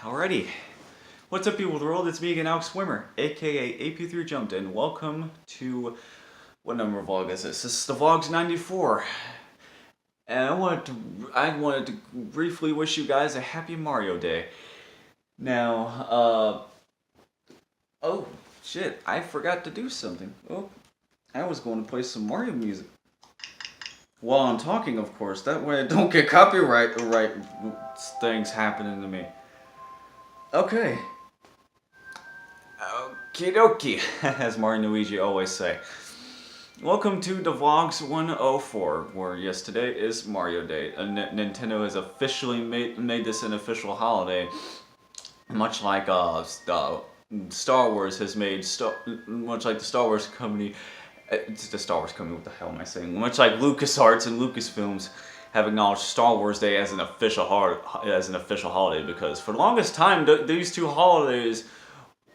Alrighty. What's up, people of the world? It's me again, Alex Swimmer, aka AP3 Jumped, and welcome to what number of vlog is this? This is the VLogz 94. And I wanted to briefly wish you guys a happy Mario Day. Now, oh shit, I forgot to do something. Oh, I was going to play some Mario music. While I'm talking, of course, that way I don't get copyright things happening to me. Okay. Okie dokie, as Mario and Luigi always say. Welcome to the VLogz 104, where yes, today is Mario Day. Nintendo has officially made this an official holiday, much like Star Wars has made much like the Star Wars company. The Star Wars company. What the hell am I saying? Much like LucasArts and Lucasfilms have acknowledged Star Wars Day as an official holiday, because for the longest time these two holidays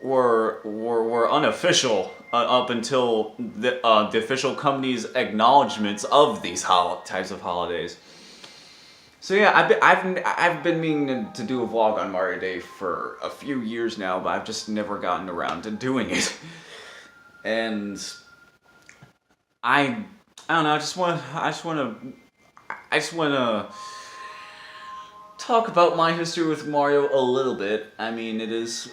were unofficial up until the official company's acknowledgments of these types of holidays. So yeah, I've been meaning to do a vlog on Mario Day for a few years now, but I've just never gotten around to doing it. And I don't know. I just want to talk about my history with Mario a little bit. I mean, it is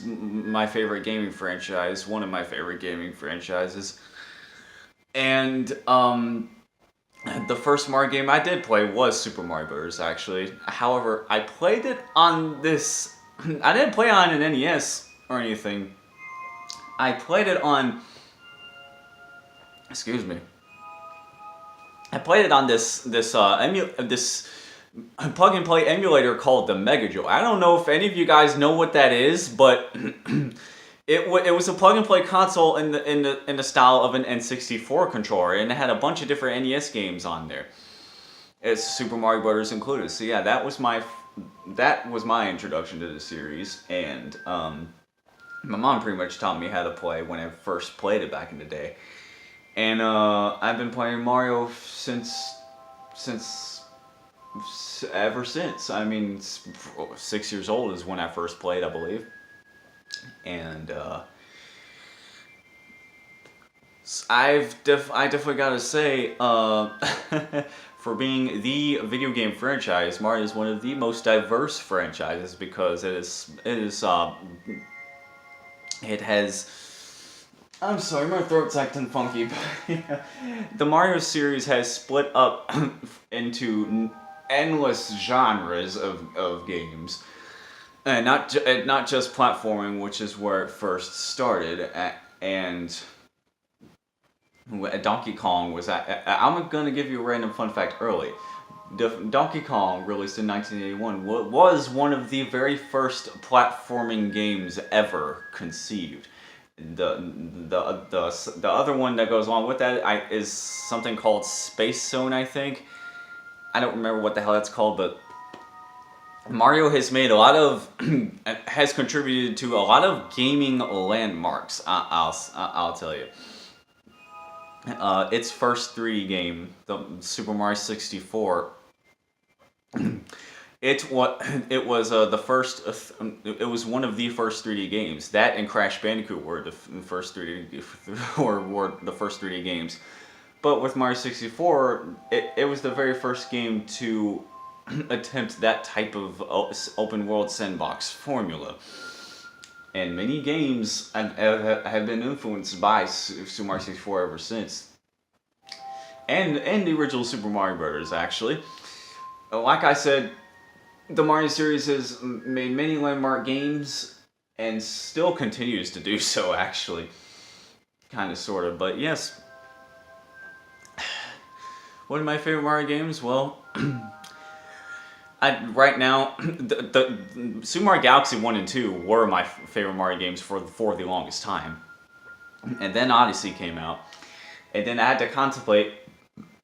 my favorite gaming franchise, one of my favorite gaming franchises. And the first Mario game I did play was Super Mario Bros. Actually. However, I played it on this. I didn't play it on an NES or anything. I played it on. Excuse me. I played it on this plug and play emulator called the Mega Joy. I don't know if any of you guys know what that is, but it was a plug and play console in the style of an N64 controller, and it had a bunch of different NES games on there. It's Super Mario Bros. Included. So yeah, that was my introduction to the series, and my mom pretty much taught me how to play when I first played it back in the day. And I've been playing Mario ever since. I mean, 6 years old is when I first played, I believe. And I definitely gotta say, for being the video game franchise, Mario is one of the most diverse franchises, because it has. I'm sorry, my throat's acting funky, but yeah. The Mario series has split up into endless genres of games, and not just platforming, which is where it first started. And Donkey Kong was. I'm gonna give you a random fun fact early. Donkey Kong, released in 1981, was one of the very first platforming games ever conceived. The other one that goes along with that is something called Space Zone, I think. I don't remember what the hell that's called, but Mario has made has contributed to a lot of gaming landmarks. I'll tell you. Its first 3D game, the Super Mario 64. It was one of the first 3D games. That and Crash Bandicoot were the first 3D games. But with Mario 64, it was the very first game to attempt that type of open world sandbox formula. And many games have been influenced by Super Mario 64 ever since. And the original Super Mario Bros. Actually. Like I said, the Mario series has made many landmark games, and still continues to do so, actually. Kind of, sort of, but yes. One of my favorite Mario games, well, right now, the Super Mario Galaxy 1 and 2 were my favorite Mario games for the longest time. And then Odyssey came out, and then I had to contemplate,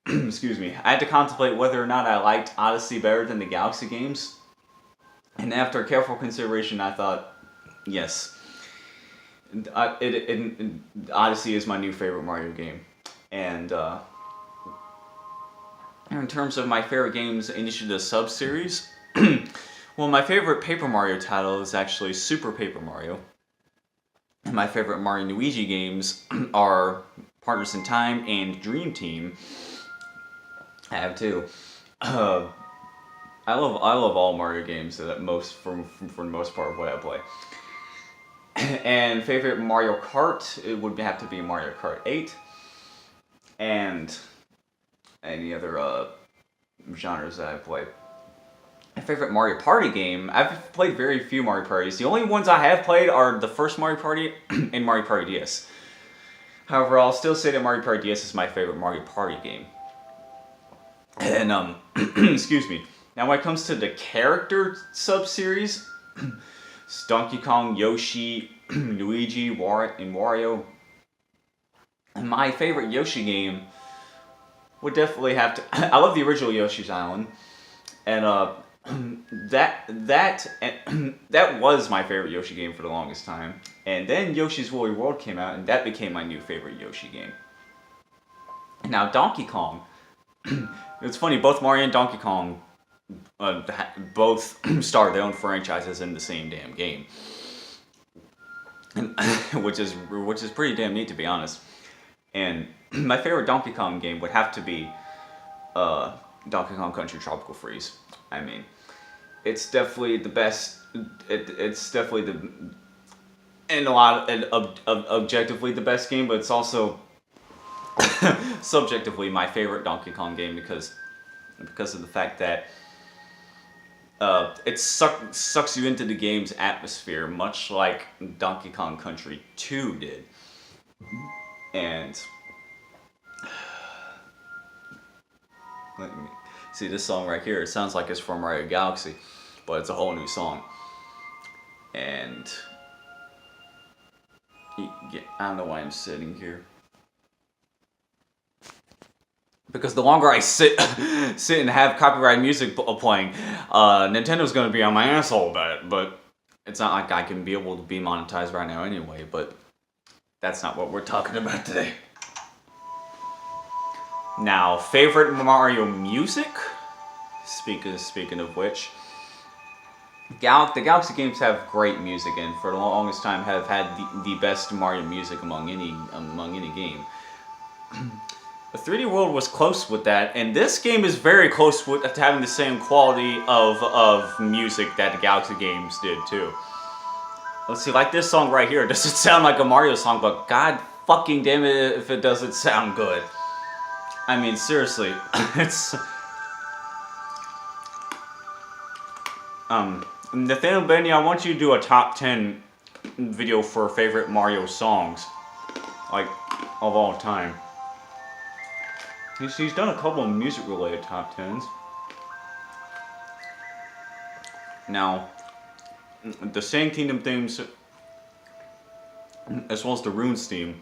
excuse me, I had to contemplate whether or not I liked Odyssey better than the Galaxy games. And after careful consideration, I thought, yes, Odyssey is my new favorite Mario game. And in terms of my favorite games in each of the sub-series, Well, my favorite Paper Mario title is actually Super Paper Mario. And my favorite Mario and Luigi games are Partners in Time and Dream Team. I have two. I love all Mario games for the most part of what I play. And favorite Mario Kart, it would have to be Mario Kart 8. And any other genres that I play. My favorite Mario Party game, I've played very few Mario Parties. The only ones I have played are the first Mario Party and Mario Party DS. However, I'll still say that Mario Party DS is my favorite Mario Party game. And, excuse me. Now when it comes to the character sub-series, it's Donkey Kong, Yoshi, Luigi, and Wario. And my favorite Yoshi game would definitely have to... I love the original Yoshi's Island. And, that was my favorite Yoshi game for the longest time. And then Yoshi's Woolly World came out, and that became my new favorite Yoshi game. Now, Donkey Kong... It's funny, both Mario and Donkey Kong both started their own franchises in the same damn game, and, which is pretty damn neat, to be honest. And my favorite Donkey Kong game would have to be Donkey Kong Country Tropical Freeze. I mean, it's definitely the best. It's definitely objectively the best game, but it's also subjectively my favorite Donkey Kong game because of the fact that it sucks you into the game's atmosphere, much like Donkey Kong Country 2 did. And let me see this song right here. It sounds like it's from Mario Galaxy, but it's a whole new song. And I don't know why I'm sitting here. Because the longer I sit and have copyrighted music playing, Nintendo's gonna be on my asshole about it. But it's not like I can be able to be monetized right now anyway. But that's not what we're talking about today. Now, favorite Mario music. Speaking of which, the Galaxy games have great music, and for the longest time have had the best Mario music among any game. The 3D World was close with that, and this game is very close with having the same quality of music that the Galaxy games did too. Let's see, like this song right here, it doesn't sound like a Mario song, but god fucking damn it if it doesn't sound good. I mean, seriously, it's... Nathaniel Benny, I want you to do a top 10 video for favorite Mario songs, like, of all time. He's done a couple of music-related top 10s. Now, the Sand Kingdom themes, as well as the Runes theme,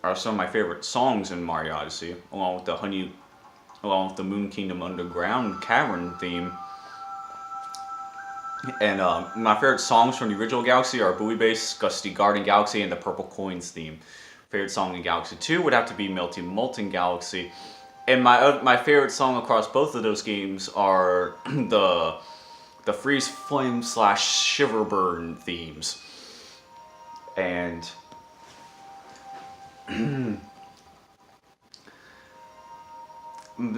are some of my favorite songs in Mario Odyssey, along with the Moon Kingdom Underground Cavern theme. And my favorite songs from the original Galaxy are Buoy Base, Gusty Garden Galaxy, and the Purple Coins theme. Favorite song in Galaxy 2 would have to be Melty Molten Galaxy. And my favorite song across both of those games are the Freeze Flame / Shiverburn themes. And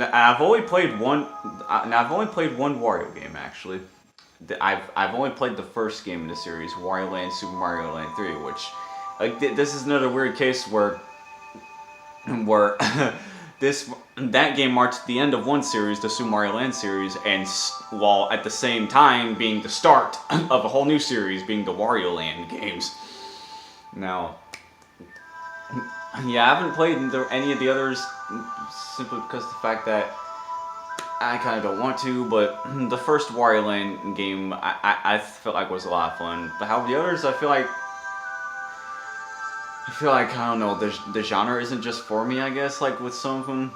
I've only played one Wario game actually. I've only played the first game in the series, Wario Land Super Mario Land 3, which this is another weird case where that game marks the end of one series, the Super Mario Land series, and while at the same time being the start of a whole new series, being the Wario Land games. Now, yeah, I haven't played any of the others simply because of the fact that I kind of don't want to, but the first Wario Land game I felt like was a lot of fun. But how the others, I feel like, I don't know, the genre isn't just for me, I guess, like with some of them.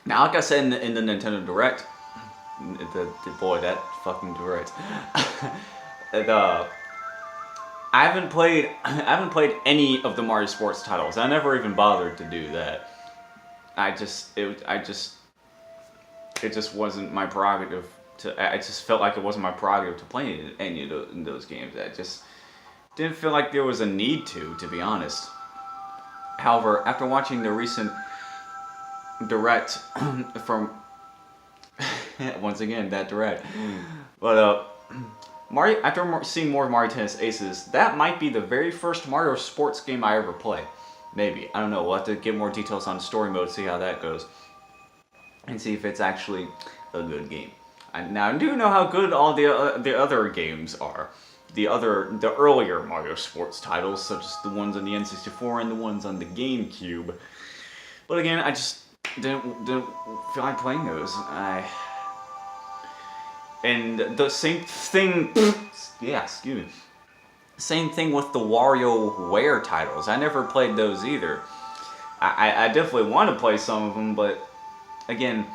Now, like I said in the Nintendo Direct, boy, that fucking Direct, I haven't played any of the Mario Sports titles. I never even bothered to do that. It just wasn't my prerogative I just felt like it wasn't my prerogative to play any of those games. I just didn't feel like there was a need to be honest. However, after watching the recent direct from once again that direct, but Mario, after seeing more Mario Tennis Aces, that might be the very first Mario sports game I ever play. Maybe, I don't know. We'll have to get more details on story mode, see how that goes, and see if it's actually a good game. Now I do know how good all the other games are. The earlier Mario sports titles, such as the ones on the N64 and the ones on the GameCube. But again, I just didn't feel like playing those. And the same thing. Yeah, excuse me. Same thing with the WarioWare titles. I never played those either. I definitely want to play some of them, but again,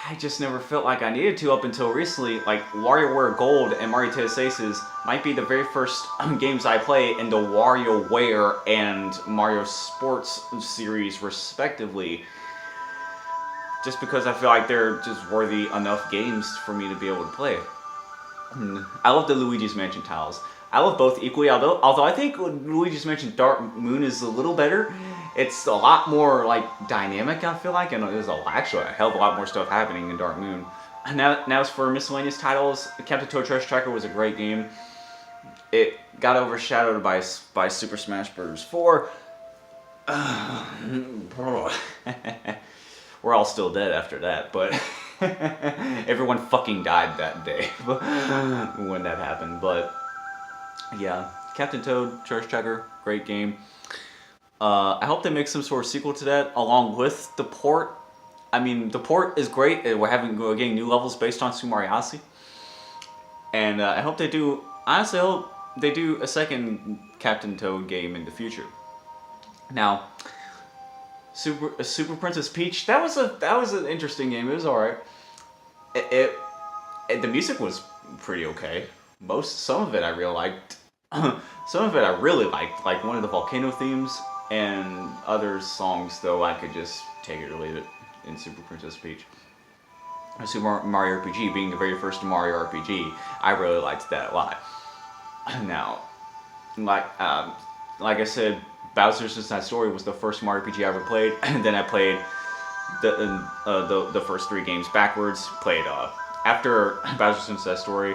I just never felt like I needed to up until recently. Like WarioWare Gold and Mario Tennis Aces might be the very first games I play in the WarioWare and Mario Sports series respectively. Just because I feel like they're just worthy enough games for me to be able to play. I love the Luigi's Mansion titles. I love both equally, although I think Luigi's Mansion Dark Moon is a little better. It's a lot more like dynamic, I feel like, and there's actually a hell of a lot more stuff happening in Dark Moon. Now as for miscellaneous titles, Captain Toad Treasure Tracker was a great game. It got overshadowed by Super Smash Bros. 4. We're all still dead after that, but everyone fucking died that day when that happened. But yeah, Captain Toad Treasure Tracker, great game. I hope they make some sort of sequel to that along with the port. I mean, the port is great. We're getting new levels based on Super Mario Odyssey, and I hope they do. Honestly, I hope they do a second Captain Toad game in the future. Now, Super Princess Peach. That was an interesting game. It was alright. The music was pretty okay. Some of it I really liked. Some of it I really liked, like one of the volcano themes, and other songs though I could just take it or leave it in Super Princess Peach. Super Mario RPG being the very first Mario RPG, I really liked that a lot. Now, like I said, Bowser's Inside Story was the first Mario RPG I ever played, and then I played the first 3 games backwards. Played after Bowser's Inside Story,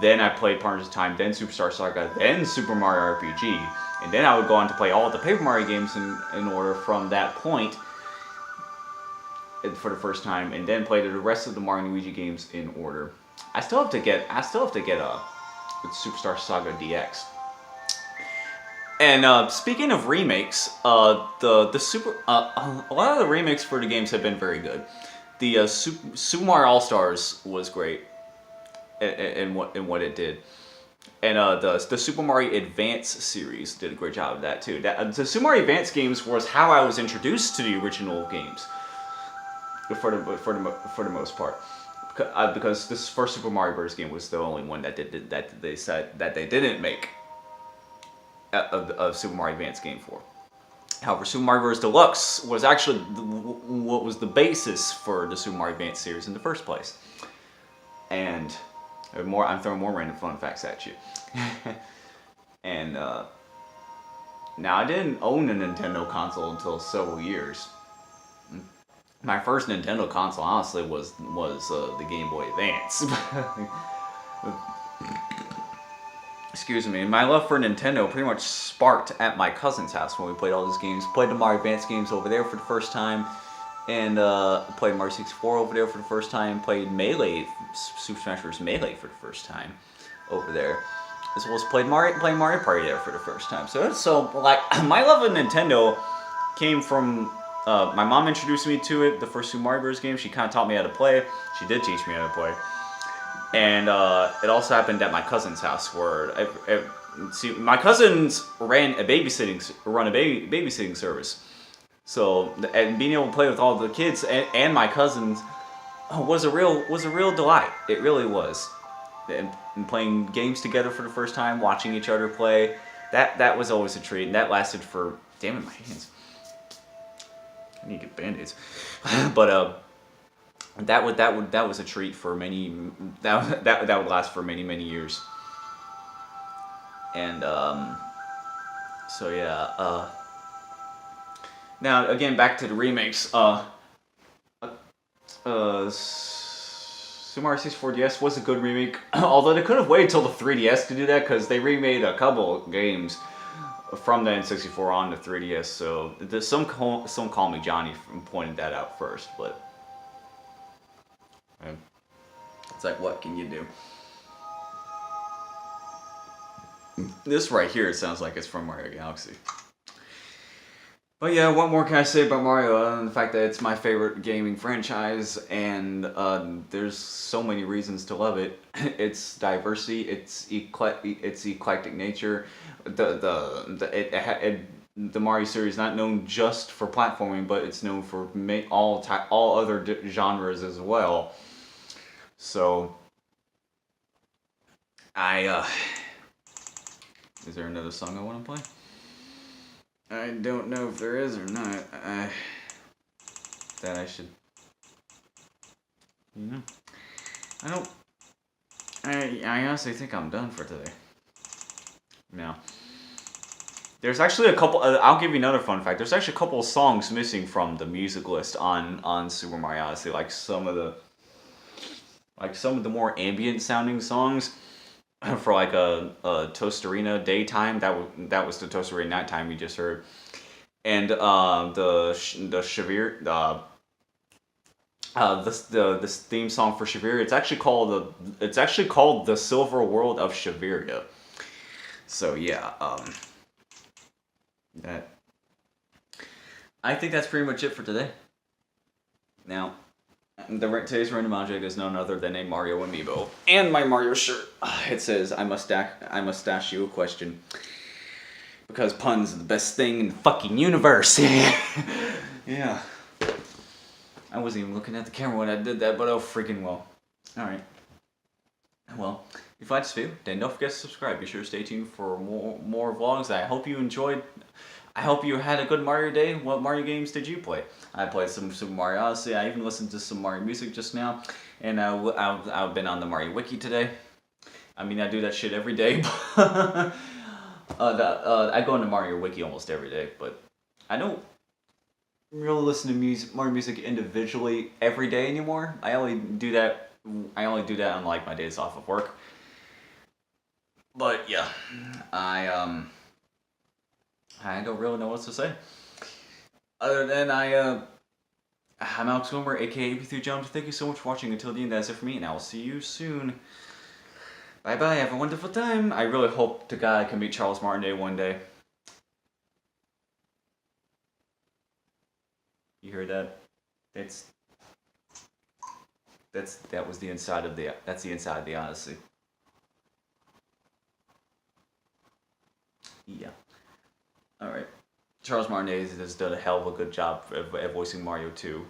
then I played Partners of Time, then Superstar Saga, then Super Mario RPG, and then I would go on to play all the Paper Mario games in order from that point for the first time, and then play the rest of the Mario and Luigi games in order. I still have to get Superstar Saga DX. And speaking of remakes, a lot of the remakes for the games have been very good. The Super Mario All Stars was great in what it did, and the Super Mario Advance series did a great job of that too. The Super Mario Advance games was how I was introduced to the original games, for the most part, because this first Super Mario Bros. Game was the only one that they said that they didn't make a Super Mario Advance game for. However, Super Mario Bros. Deluxe was actually what was the basis for the Super Mario Advance series in the first place. And I'm throwing more random fun facts at you. And now I didn't own a Nintendo console until several years. My first Nintendo console, honestly, was the Game Boy Advance. Excuse me. My love for Nintendo pretty much sparked at my cousin's house when we played all these games. Played the Mario Advance games over there for the first time, and played Mario 64 over there for the first time. Played Melee, Super Smash Bros. Melee for the first time over there, as well as played Mario Party there for the first time. So like my love of Nintendo came from my mom introduced me to it. The first Super Mario Bros. Game, she kind of taught me how to play. She did teach me how to play. And it also happened at my cousin's house, where my cousins run a babysitting service. So, and being able to play with all the kids and my cousins was a real delight. It really was. And playing games together for the first time, watching each other play, that was always a treat. And that lasted for, damn it, my hands. I need to get Band-Aids. But that was a treat for many. That would last for many years. And so yeah. Now again, back to the remakes. Super Mario 64 DS was a good remake, although they could have waited till the 3DS to do that because they remade a couple games from the N64 on the 3DS. So some call me Johnny pointed that out first, but it's like, what can you do? This right here sounds like it's from Mario Galaxy. But yeah, what more can I say about Mario other than the fact that it's my favorite gaming franchise, and there's so many reasons to love it. Its diversity, its eclectic nature, the Mario series is not known just for platforming, but it's known for all other genres as well. So is there another song I want to play? I don't know if there is or not. That I should. You know, I don't. I honestly think I'm done for today. Now, there's actually a couple. I'll give you another fun fact. There's actually a couple of songs missing from the music list on Super Mario Odyssey. Like some of the more ambient sounding songs. For like a Tostarena daytime, that was the Tostarena nighttime you just heard, and the Shavir this theme song for Shavir, it's actually called the Silver World of Shaviria. So yeah, that I think that's pretty much it for today. Now, today's random object is none other than a Mario amiibo and my Mario shirt. It says, I must ask you a question. Because puns are the best thing in the fucking universe. Yeah. I wasn't even looking at the camera when I did that, but oh freaking well. Alright. Well, if you like this video, then don't forget to subscribe. Be sure to stay tuned for more vlogs. I hope you enjoyed. I hope you had a good Mario day. What Mario games did you play? I played some Super Mario Odyssey. I even listened to some Mario music just now. And I've been on the Mario Wiki today. I mean, I do that shit every day. I go into Mario Wiki almost every day, but I don't really listen to Mario music individually every day anymore. I only do that on like my days off of work. But yeah, I don't really know what to say. Other than I'm Alex Wilmer, aka AP3 Jones. Thank you so much for watching until the end. That's it for me, and I will see you soon. Bye bye. Have a wonderful time. I really hope to God I can meet Charles Martinet one day. You heard that? That was the inside of the Odyssey. Yeah. All right. Charles Martinet has done a hell of a good job at voicing Mario 2.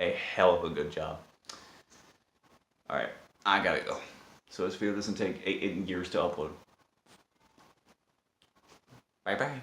A hell of a good job. Alright, I gotta go. So this video doesn't take 8 years to upload. Bye bye.